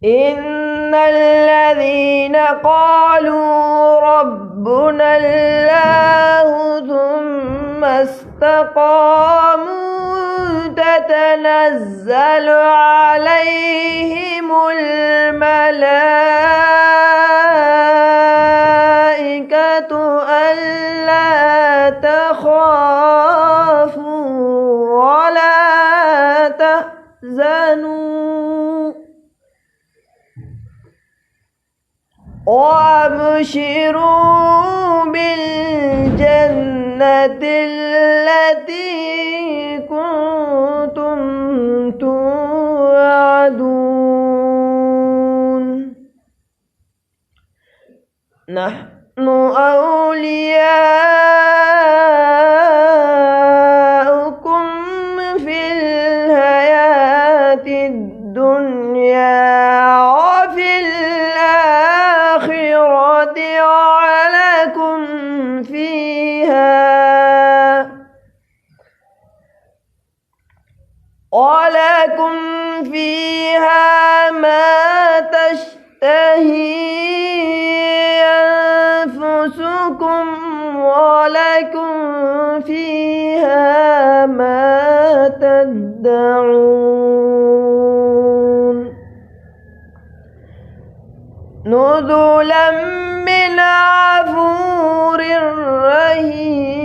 إن الذين قالوا ربنا الله ثم استقاموا تتنزل عليهم الملائكة ألا تخافوا ولا تحزنوا وأبشروا بالجنة التي كنتم توعدون نحن أولياؤكم في الحياة الدنيا وفي الآخرة ولكم فيها ما تشتهي أنفسكم ولكم فيها ما تدعون نزلا من غفور رحيم.